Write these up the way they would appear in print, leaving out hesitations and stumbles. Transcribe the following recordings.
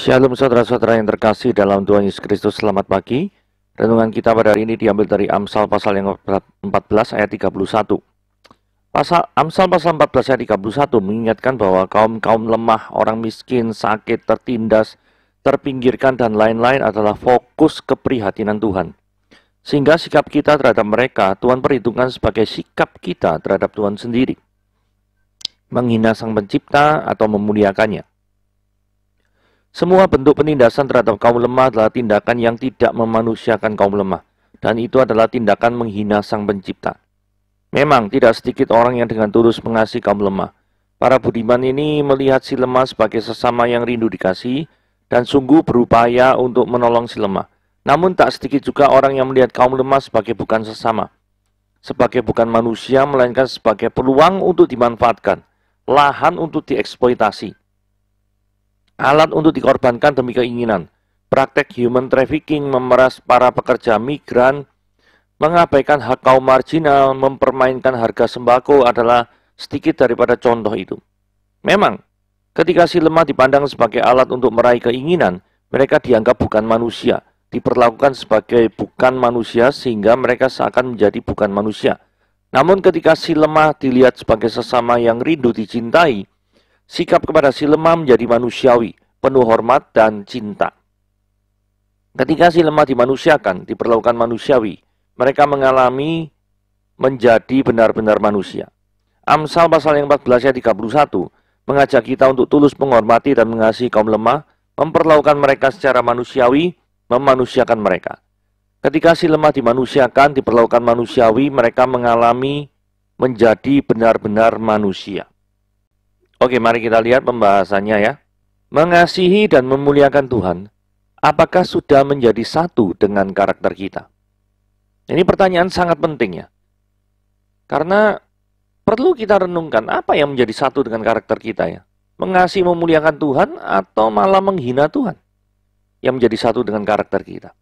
Shalom saudara-saudara yang terkasih dalam Tuhan Yesus Kristus, selamat pagi. Renungan kita pada hari ini diambil dari Amsal pasal yang 14 ayat 31. Amsal pasal 14 ayat 31 mengingatkan bahwa kaum-kaum lemah, orang miskin, sakit, tertindas, terpinggirkan dan lain-lain adalah fokus keprihatinan Tuhan. Sehingga sikap kita terhadap mereka Tuhan perhitungkan sebagai sikap kita terhadap Tuhan sendiri. Menghina Sang Pencipta atau memuliakannya. Semua bentuk penindasan terhadap kaum lemah adalah tindakan yang tidak memanusiakan kaum lemah, dan itu adalah tindakan menghina Sang Pencipta. Memang tidak sedikit orang yang dengan tulus mengasihi kaum lemah. Para budiman ini melihat si lemah sebagai sesama yang rindu dikasihi dan sungguh berupaya untuk menolong si lemah. Namun tak sedikit juga orang yang melihat kaum lemah sebagai bukan sesama, sebagai bukan manusia, melainkan sebagai peluang untuk dimanfaatkan, lahan untuk dieksploitasi, alat untuk dikorbankan demi keinginan. Praktek human trafficking, memeras para pekerja migran, mengabaikan hak kaum marginal, mempermainkan harga sembako adalah sedikit daripada contoh itu. Memang, ketika si lemah dipandang sebagai alat untuk meraih keinginan, mereka dianggap bukan manusia, diperlakukan sebagai bukan manusia sehingga mereka seakan menjadi bukan manusia. Namun ketika si lemah dilihat sebagai sesama yang rindu dicintai, sikap kepada si lemah menjadi manusiawi, penuh hormat dan cinta. Ketika si lemah dimanusiakan, diperlakukan manusiawi, mereka mengalami menjadi benar-benar manusia. Amsal pasal yang 14 ayat 31 mengajak kita untuk tulus menghormati dan mengasihi kaum lemah, memperlakukan mereka secara manusiawi, memanusiakan mereka. Ketika si lemah dimanusiakan, diperlakukan manusiawi, mereka mengalami menjadi benar-benar manusia. Oke, mari kita lihat pembahasannya ya. Mengasihi dan memuliakan Tuhan, apakah sudah menjadi satu dengan karakter kita? Ini pertanyaan sangat penting ya. Karena perlu kita renungkan apa yang menjadi satu dengan karakter kita ya. Mengasihi, memuliakan Tuhan atau malah menghina Tuhan yang menjadi satu dengan karakter kita.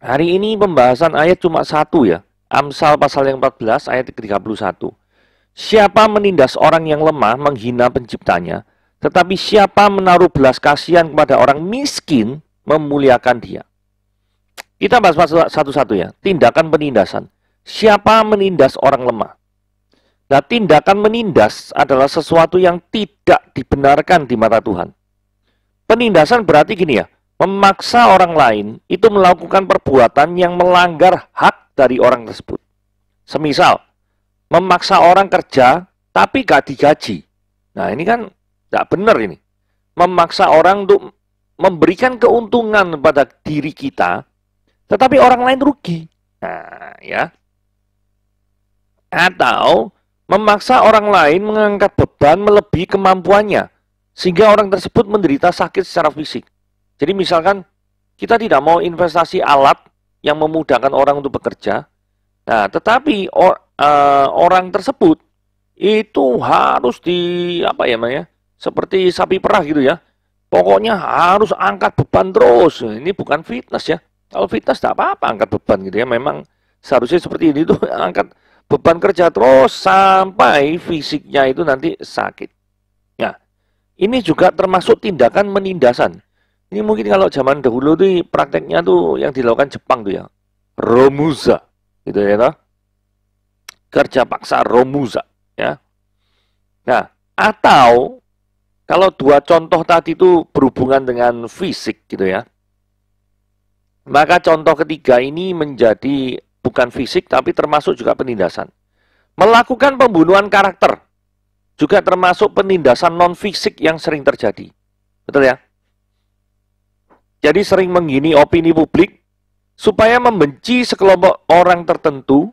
Hari ini pembahasan ayat cuma satu ya. Amsal pasal yang 14 ayat 31. Siapa menindas orang yang lemah, menghina penciptanya, tetapi siapa menaruh belas kasihan kepada orang miskin, memuliakan dia. Kita bahas satu-satu ya. Tindakan penindasan. Siapa menindas orang lemah? Nah, tindakan menindas adalah sesuatu yang tidak dibenarkan di mata Tuhan. Penindasan berarti gini ya, memaksa orang lain itu melakukan perbuatan yang melanggar hak dari orang tersebut. Semisal, memaksa orang kerja tapi gak digaji. Nah, ini kan gak benar ini. Memaksa orang untuk memberikan keuntungan pada diri kita, tetapi orang lain rugi. Nah, ya. Atau memaksa orang lain mengangkat beban melebihi kemampuannya, sehingga orang tersebut menderita sakit secara fisik. Jadi misalkan kita tidak mau investasi alat yang memudahkan orang untuk bekerja, nah, tetapi orang tersebut itu harus seperti sapi perah gitu ya. Pokoknya harus angkat beban terus. Ini bukan fitness ya. Kalau fitness tidak apa-apa angkat beban gitu ya. Memang seharusnya seperti ini tuh, angkat beban kerja terus sampai fisiknya itu nanti sakit. Nah, ini juga termasuk tindakan menindasan. Ini mungkin kalau zaman dahulu tuh prakteknya tuh yang dilakukan Jepang tuh ya. Romuza gitu ya toh. Kerja paksa romuza ya. Nah, atau kalau dua contoh tadi itu berhubungan dengan fisik gitu ya. Maka contoh ketiga ini menjadi bukan fisik tapi termasuk juga penindasan. Melakukan pembunuhan karakter juga termasuk penindasan non fisik yang sering terjadi. Betul ya? Jadi sering menghina opini publik supaya membenci sekelompok orang tertentu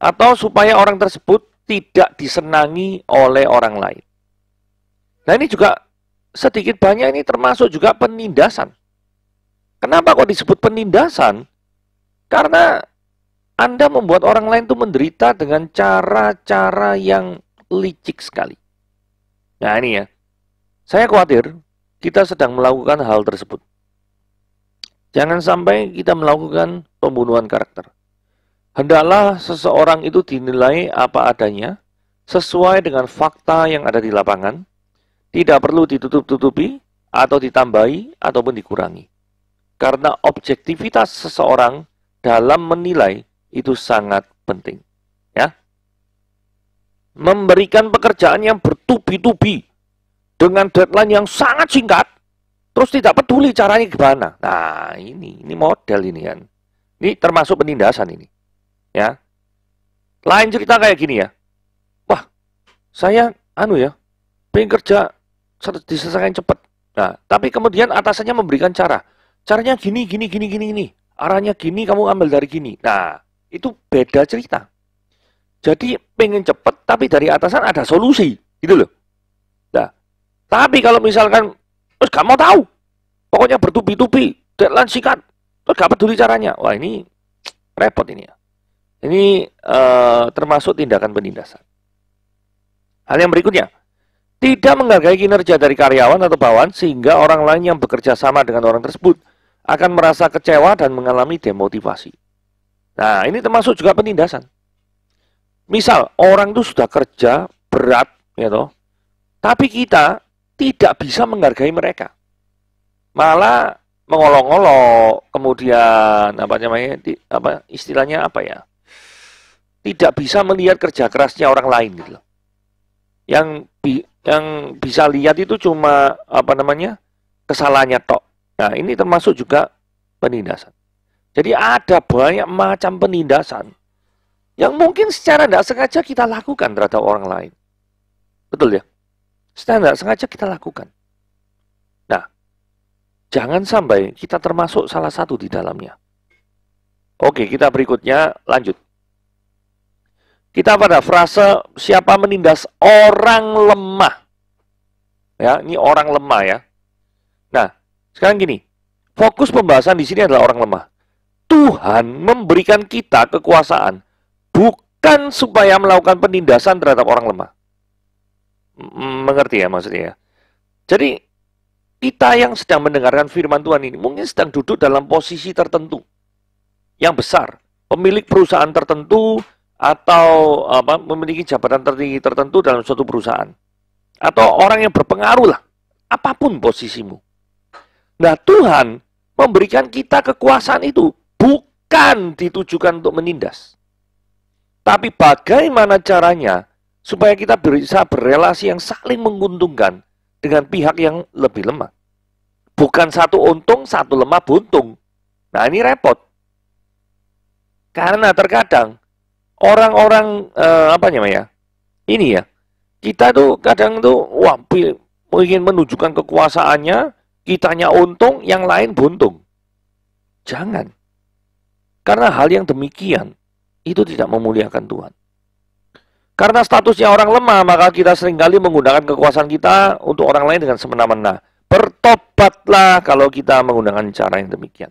atau supaya orang tersebut tidak disenangi oleh orang lain. Nah, ini juga sedikit banyak ini termasuk juga penindasan. Kenapa kok disebut penindasan? Karena Anda membuat orang lain itu menderita dengan cara-cara yang licik sekali. Nah, ini ya. Saya khawatir kita sedang melakukan hal tersebut. Jangan sampai kita melakukan pembunuhan karakter. Hendaklah seseorang itu dinilai apa adanya, sesuai dengan fakta yang ada di lapangan, tidak perlu ditutup-tutupi, atau ditambahi, ataupun dikurangi. Karena objektivitas seseorang dalam menilai itu sangat penting. Ya, memberikan pekerjaan yang bertubi-tubi dengan deadline yang sangat singkat, terus tidak peduli caranya gimana. Nah, ini model ini kan. Ini termasuk penindasan ini. Ya. Lain cerita kayak gini ya. Wah, saya pengen kerja diselesaikan cepat. Nah, tapi kemudian atasannya memberikan cara. Caranya gini. Arahnya gini, kamu ambil dari gini. Nah, itu beda cerita. Jadi pengen cepat, tapi dari atasan ada solusi, gitu loh. Nah, tapi kalau misalkan terus gak mau tahu, pokoknya bertubi-tubi, deadline singkat, terus gak peduli caranya. Wah, ini repot ini ya. Ini termasuk tindakan penindasan. Hal yang berikutnya, tidak menghargai kinerja dari karyawan atau bawahan sehingga orang lain yang bekerja sama dengan orang tersebut akan merasa kecewa dan mengalami demotivasi. Nah, ini termasuk juga penindasan. Misal, orang itu sudah kerja berat, ya toh, tapi kita tidak bisa menghargai mereka. Malah mengolok-olok, kemudian istilahnya apa ya? Tidak bisa melihat kerja kerasnya orang lain gitu loh. Yang bisa lihat itu cuma kesalahannya tok. Nah, ini termasuk juga penindasan. Jadi ada banyak macam penindasan yang mungkin secara tidak sengaja kita lakukan terhadap orang lain. Betul ya? Secara tidak sengaja kita lakukan. Nah, jangan sampai kita termasuk salah satu di dalamnya. Oke, kita berikutnya lanjut. Kita pada frase siapa menindas orang lemah. Ya, ini orang lemah ya. Nah, sekarang gini. Fokus pembahasan di sini adalah orang lemah. Tuhan memberikan kita kekuasaan bukan supaya melakukan penindasan terhadap orang lemah. Mengerti ya maksudnya ya? Jadi, kita yang sedang mendengarkan firman Tuhan ini mungkin sedang duduk dalam posisi tertentu yang besar. Pemilik perusahaan tertentu, atau memiliki jabatan tertinggi tertentu dalam suatu perusahaan, atau orang yang berpengaruh lah, apapun posisimu. Nah, Tuhan memberikan kita kekuasaan itu bukan ditujukan untuk menindas, tapi bagaimana caranya supaya kita bisa berelasi yang saling menguntungkan dengan pihak yang lebih lemah. Bukan satu untung, satu lemah buntung. Nah, ini repot. Karena terkadang orang-orang ini ya, kita tuh kadang tuh ingin menunjukkan kekuasaannya, kitanya untung, yang lain buntung. Jangan. Karena hal yang demikian itu tidak memuliakan Tuhan. Karena statusnya orang lemah, maka kita seringkali menggunakan kekuasaan kita untuk orang lain dengan semena-mena. Bertobatlah kalau kita menggunakan cara yang demikian.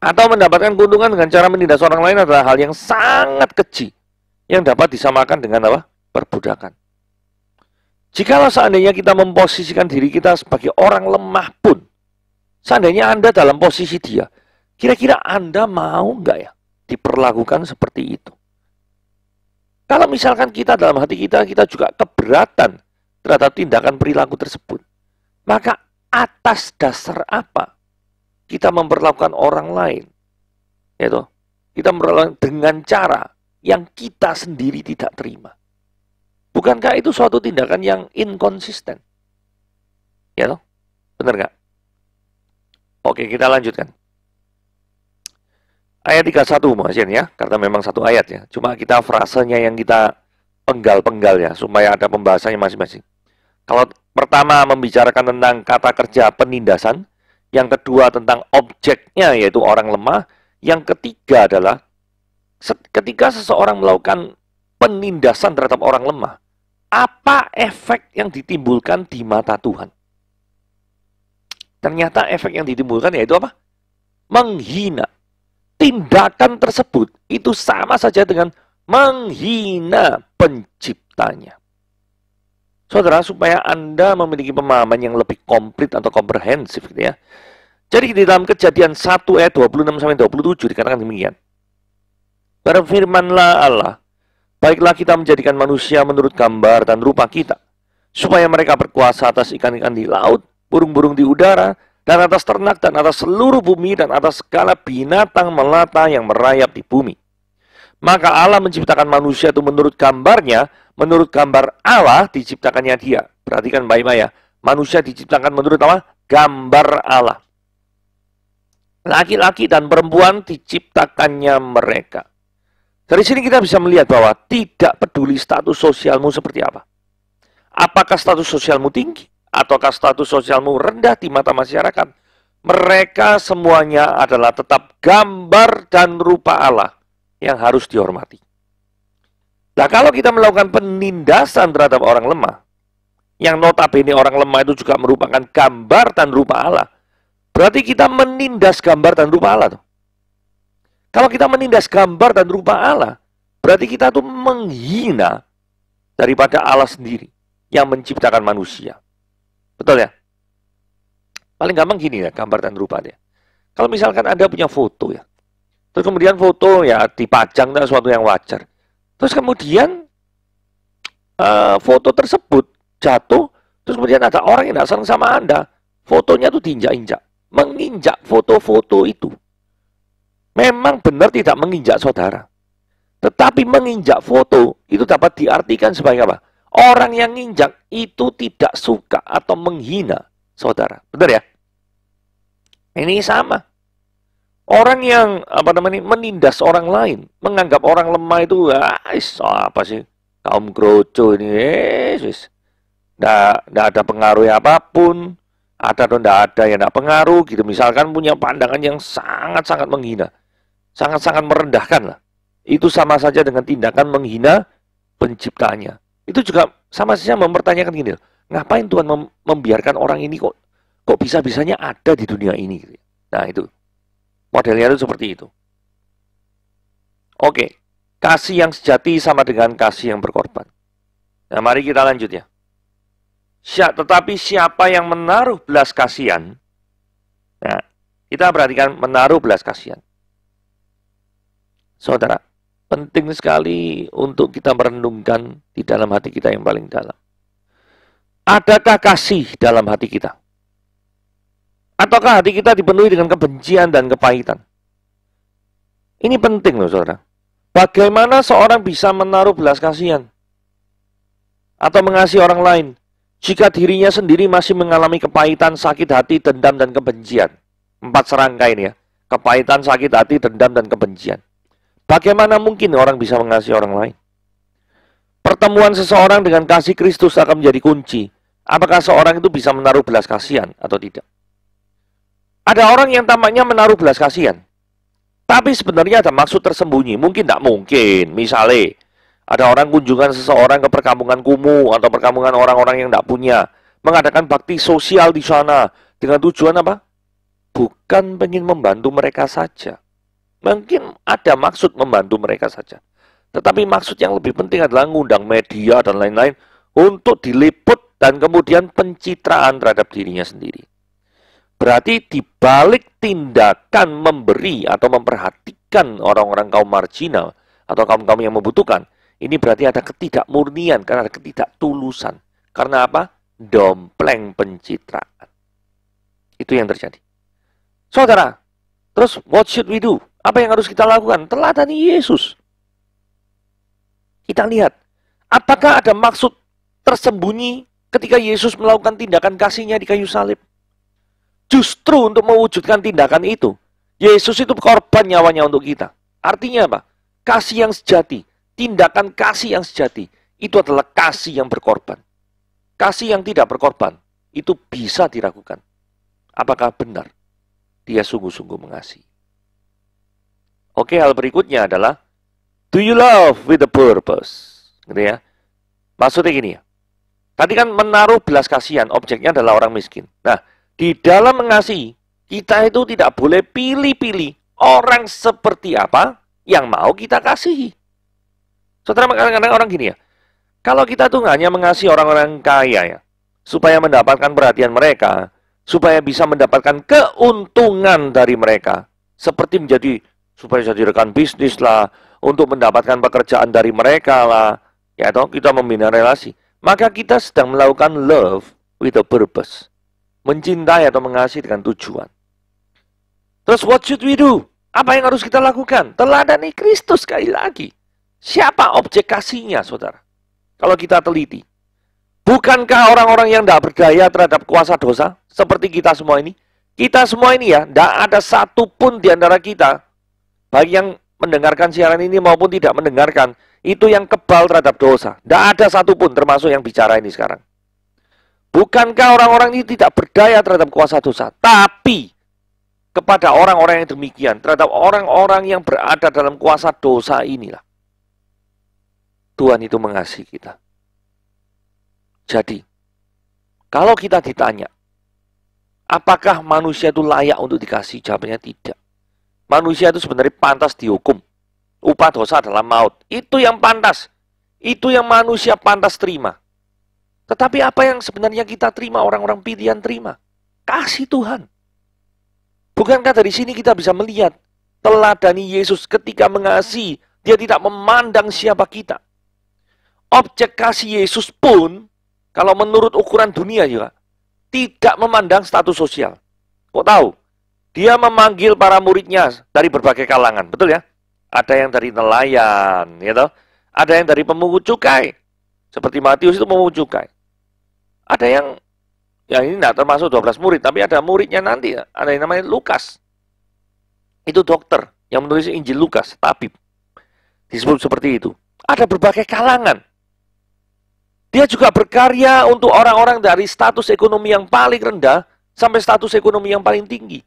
Atau mendapatkan keuntungan dengan cara menindas orang lain adalah hal yang sangat keji yang dapat disamakan dengan perbudakan. Jikalau seandainya kita memposisikan diri kita sebagai orang lemah pun, seandainya Anda dalam posisi dia, kira-kira Anda mau nggak ya diperlakukan seperti itu? Kalau misalkan kita dalam hati kita juga keberatan terhadap tindakan perilaku tersebut, maka atas dasar apa kita memperlakukan orang lain? Yaitu, kita memperlakukan dengan cara yang kita sendiri tidak terima. Bukankah itu suatu tindakan yang inkonsisten? Ya toh? Benar nggak? Oke, kita lanjutkan. Ayat 31 Mas ya, karena memang satu ayat ya. Cuma kita frasenya yang kita penggal-penggal ya, supaya ada pembahasannya masing-masing. Kalau pertama membicarakan tentang kata kerja penindasan, yang kedua tentang objeknya yaitu orang lemah, yang ketiga adalah ketika seseorang melakukan penindasan terhadap orang lemah, apa efek yang ditimbulkan di mata Tuhan? Ternyata efek yang ditimbulkan yaitu apa? Menghina. Tindakan tersebut itu sama saja dengan menghina penciptanya. Saudara, supaya Anda memiliki pemahaman yang lebih komplit atau komprehensif gitu ya. Jadi di dalam Kejadian 1 ayat 26-27 dikatakan demikian. Berfirmanlah Allah, baiklah kita menjadikan manusia menurut gambar dan rupa kita, supaya mereka berkuasa atas ikan-ikan di laut, burung-burung di udara, dan atas ternak, dan atas seluruh bumi, dan atas segala binatang melata yang merayap di bumi. Maka Allah menciptakan manusia itu menurut gambarnya, menurut gambar Allah diciptakannya dia. Perhatikan baik-baik ya, manusia diciptakan menurut apa? Gambar Allah. Laki-laki dan perempuan diciptakannya mereka. Dari sini kita bisa melihat bahwa tidak peduli status sosialmu seperti apa. Apakah status sosialmu tinggi ataukah status sosialmu rendah di mata masyarakat, mereka semuanya adalah tetap gambar dan rupa Allah yang harus dihormati. Nah, kalau kita melakukan penindasan terhadap orang lemah, yang notabene orang lemah itu juga merupakan gambar dan rupa Allah, berarti kita menindas gambar dan rupa Allah tuh. Kalau kita menindas gambar dan rupa Allah, berarti kita tuh menghina daripada Allah sendiri yang menciptakan manusia. Betul ya? Paling gampang gini ya, gambar dan rupa dia. Kalau misalkan Anda punya foto ya, terus kemudian foto ya dipajang dan sesuatu yang wajar. Terus kemudian foto tersebut jatuh, terus kemudian ada orang yang tidak senang sama Anda, fotonya tuh diinjak-injak, menginjak foto-foto itu. Memang benar tidak menginjak saudara. Tetapi menginjak foto itu dapat diartikan sebagai apa? Orang yang nginjak itu tidak suka atau menghina saudara. Benar ya? Ini sama. Orang yang menindas orang lain, menganggap orang lemah itu apa sih? Kaum kroco ini, nggak ada pengaruh apapun, ada atau nggak ada yang nggak pengaruh gitu. Misalkan punya pandangan yang sangat-sangat menghina, sangat-sangat merendahkan lah. Itu sama saja dengan tindakan menghina penciptanya. Itu juga sama saja mempertanyakan gini, ngapain Tuhan membiarkan orang ini kok bisa-bisanya ada di dunia ini? Nah itu, modelnya itu seperti itu. Oke, kasih yang sejati sama dengan kasih yang berkorban. Nah mari kita lanjut ya. Tetapi siapa yang menaruh belas kasihan, nah kita perhatikan menaruh belas kasihan. Saudara, penting sekali untuk kita merenungkan di dalam hati kita yang paling dalam. Adakah kasih dalam hati kita? Ataukah hati kita dipenuhi dengan kebencian dan kepahitan? Ini penting loh saudara. Bagaimana seorang bisa menaruh belas kasihan atau mengasihi orang lain jika dirinya sendiri masih mengalami kepahitan, sakit hati, dendam, dan kebencian? 4 serangkai ini ya. Kepahitan, sakit hati, dendam, dan kebencian. Bagaimana mungkin orang bisa mengasihi orang lain? Pertemuan seseorang dengan kasih Kristus akan menjadi kunci. Apakah seorang itu bisa menaruh belas kasihan atau tidak? Ada orang yang tampaknya menaruh belas kasihan, tapi sebenarnya ada maksud tersembunyi. Mungkin tidak mungkin. Misalnya, ada orang kunjungan seseorang ke perkampungan kumuh atau perkampungan orang-orang yang tidak punya, mengadakan bakti sosial di sana dengan tujuan apa? Bukan ingin membantu mereka saja. Mungkin ada maksud membantu mereka saja. Tetapi maksud yang lebih penting adalah ngundang media dan lain-lain untuk diliput dan kemudian pencitraan terhadap dirinya sendiri. Berarti di balik tindakan memberi atau memperhatikan orang-orang kaum marginal atau kaum-kaum yang membutuhkan, ini berarti ada ketidakmurnian, karena ada ketidaktulusan. Karena apa? Dompleng pencitraan. Itu yang terjadi. Saudara, terus what should we do? Apa yang harus kita lakukan? Teladani Yesus. Kita lihat, apakah ada maksud tersembunyi ketika Yesus melakukan tindakan kasihnya di kayu salib? Justru untuk mewujudkan tindakan itu, Yesus itu korban nyawanya untuk kita. Artinya apa? Kasih yang sejati, tindakan kasih yang sejati, itu adalah kasih yang berkorban. Kasih yang tidak berkorban, itu bisa diragukan. Apakah benar dia sungguh-sungguh mengasihi? Oke, hal berikutnya adalah do you love with a purpose? Gitu ya. Maksudnya gini ya. Tadi kan menaruh belas kasihan, objeknya adalah orang miskin. Nah, di dalam mengasihi, kita itu tidak boleh pilih-pilih orang seperti apa yang mau kita kasihi. Saudara, kadang-kadang orang gini ya. Kalau kita tuh hanya mengasihi orang-orang kaya ya, supaya mendapatkan perhatian mereka, supaya bisa mendapatkan keuntungan dari mereka, seperti supaya jadi rekan bisnis lah, untuk mendapatkan pekerjaan dari mereka lah, ya toh kita membina relasi. maka kita sedang melakukan love with a purpose. Mencintai atau mengasihi dengan tujuan. Terus what should we do? Apa yang harus kita lakukan? Teladani Kristus sekali lagi. Siapa objek kasihnya, saudara? Kalau kita teliti. Bukankah orang-orang yang tidak berdaya terhadap kuasa dosa? Seperti kita semua ini. Kita semua ini ya, tidak ada satupun di antara kita, baik yang mendengarkan siaran ini maupun tidak mendengarkan, itu yang kebal terhadap dosa. Tidak ada satupun, termasuk yang bicara ini sekarang. Bukankah orang-orang ini tidak berdaya terhadap kuasa dosa? Tapi kepada orang-orang yang demikian, terhadap orang-orang yang berada dalam kuasa dosa inilah, Tuhan itu mengasihi kita. Jadi, kalau kita ditanya, apakah manusia itu layak untuk dikasih? Jawabannya tidak. Manusia itu sebenarnya pantas dihukum. Upah dosa adalah maut. Itu yang pantas. Itu yang manusia pantas terima. Tetapi apa yang sebenarnya kita terima, orang-orang pilihan terima? Kasih Tuhan. Bukankah dari sini kita bisa melihat teladani Yesus ketika mengasihi, dia tidak memandang siapa kita. Objek kasih Yesus pun, kalau menurut ukuran dunia juga, tidak memandang status sosial. Kok tahu? Dia memanggil para muridnya dari berbagai kalangan, betul ya? Ada yang dari nelayan, gitu. Ada yang dari pemungut cukai. Seperti Matius itu pemungut cukai. Ada yang, ya ini tidak termasuk 12 murid, tapi ada muridnya nanti, ada yang namanya Lukas. Itu dokter yang menulis Injil Lukas, tabib. Disebut seperti itu. Ada berbagai kalangan. Dia juga berkarya untuk orang-orang dari status ekonomi yang paling rendah sampai status ekonomi yang paling tinggi.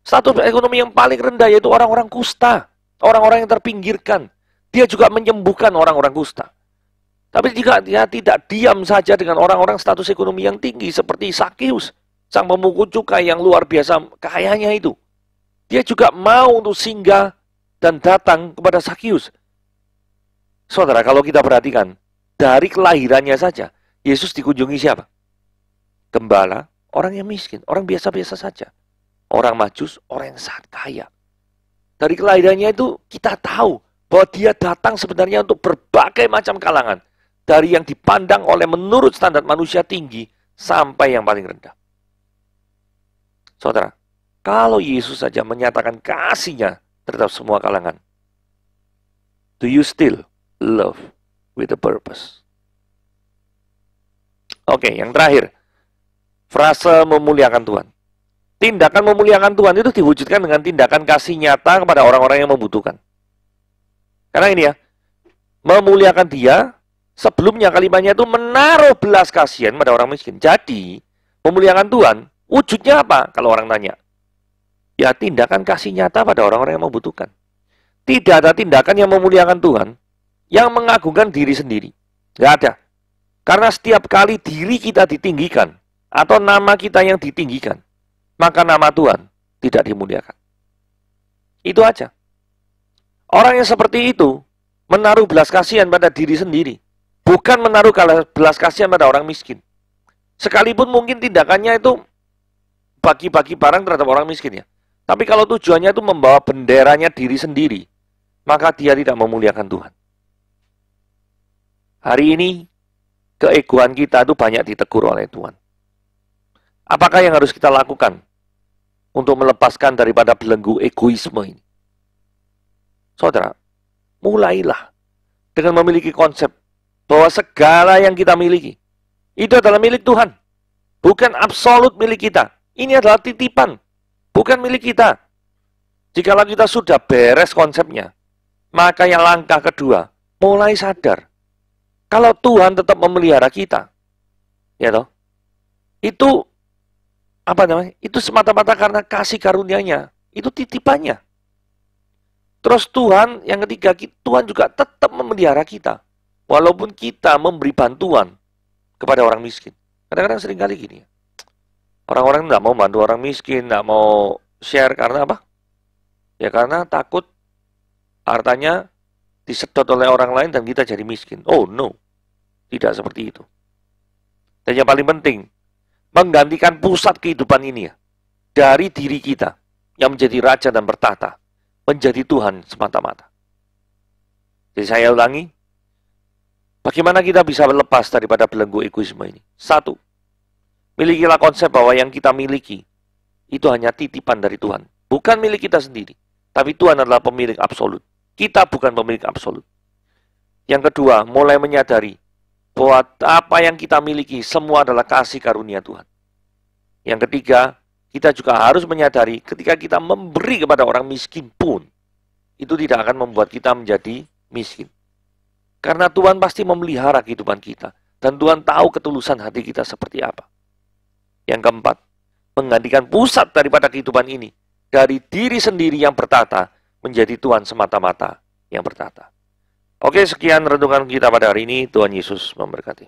Status ekonomi yang paling rendah yaitu orang-orang kusta, orang-orang yang terpinggirkan. Dia juga menyembuhkan orang-orang kusta. Tapi jika dia tidak diam saja dengan orang-orang status ekonomi yang tinggi seperti Sakeus, sang pemungut cukai yang luar biasa kayanya itu. Dia juga mau untuk singgah dan datang kepada Sakeus. Saudara, kalau kita perhatikan, dari kelahirannya saja, Yesus dikunjungi siapa? Gembala, orang yang miskin, orang biasa-biasa saja. Orang majus, orang yang sangat kaya. Dari kelahirannya itu kita tahu bahwa dia datang sebenarnya untuk berbagai macam kalangan. Dari yang dipandang oleh menurut standar manusia tinggi sampai yang paling rendah. Saudara, kalau Yesus saja menyatakan kasihnya terhadap semua kalangan, do you still love with a purpose? Oke, yang terakhir, frase memuliakan Tuhan. Tindakan memuliakan Tuhan itu diwujudkan dengan tindakan kasih nyata kepada orang-orang yang membutuhkan. Karena ini ya, memuliakan Dia, sebelumnya kalimatnya itu menaruh belas kasihan pada orang miskin. Jadi, memuliakan Tuhan, wujudnya apa? Kalau orang tanya. Ya, tindakan kasih nyata pada orang-orang yang membutuhkan. Tidak ada tindakan yang memuliakan Tuhan, yang mengagungkan diri sendiri. Tidak ada. Karena setiap kali diri kita ditinggikan, atau nama kita yang ditinggikan, maka nama Tuhan tidak dimuliakan. Itu aja. Orang yang seperti itu, menaruh belas kasihan pada diri sendiri. Bukan menaruh belas kasihan pada orang miskin. Sekalipun mungkin tindakannya itu bagi-bagi barang terhadap orang miskin ya. Tapi kalau tujuannya itu membawa benderanya diri sendiri, maka dia tidak memuliakan Tuhan. Hari ini, keegoan kita itu banyak ditegur oleh Tuhan. Apakah yang harus kita lakukan untuk melepaskan daripada belenggu egoisme ini? Saudara, mulailah dengan memiliki konsep bahwa segala yang kita miliki itu adalah milik Tuhan. Bukan absolut milik kita. Ini adalah titipan, bukan milik kita. Jikalau kita sudah beres konsepnya, maka yang langkah kedua, mulai sadar. Kalau Tuhan tetap memelihara kita, ya toh, itu apa namanya? Itu semata-mata karena kasih karunia-Nya, itu titipannya. Terus Tuhan, yang ketiga, Tuhan juga tetap memelihara kita. Walaupun kita memberi bantuan kepada orang miskin. Kadang-kadang seringkali gini. Orang-orang tidak mau bantu orang miskin, tidak mau share karena apa? Ya karena takut hartanya disedot oleh orang lain dan kita jadi miskin. Oh no, tidak seperti itu. Dan yang paling penting, menggantikan pusat kehidupan ini ya, dari diri kita yang menjadi raja dan bertahta, menjadi Tuhan semata-mata. Jadi saya ulangi, bagaimana Bagaimana kita bisa lepas daripada belenggu egoisme ini? Satu, milikilah konsep bahwa yang kita miliki itu hanya titipan dari Tuhan. Bukan milik kita sendiri. Tapi Tuhan adalah pemilik absolut. Kita bukan pemilik absolut. Yang kedua, mulai menyadari bahwa apa yang kita miliki semua adalah kasih karunia Tuhan. Yang ketiga, kita juga harus menyadari ketika kita memberi kepada orang miskin pun, itu tidak akan membuat kita menjadi miskin. Karena Tuhan pasti memelihara kehidupan kita. Dan Tuhan tahu ketulusan hati kita seperti apa. Yang keempat, menggantikan pusat daripada kehidupan ini dari diri sendiri yang bertata menjadi Tuhan semata-mata yang bertata. Oke, sekian renungan kita pada hari ini. Tuhan Yesus memberkati.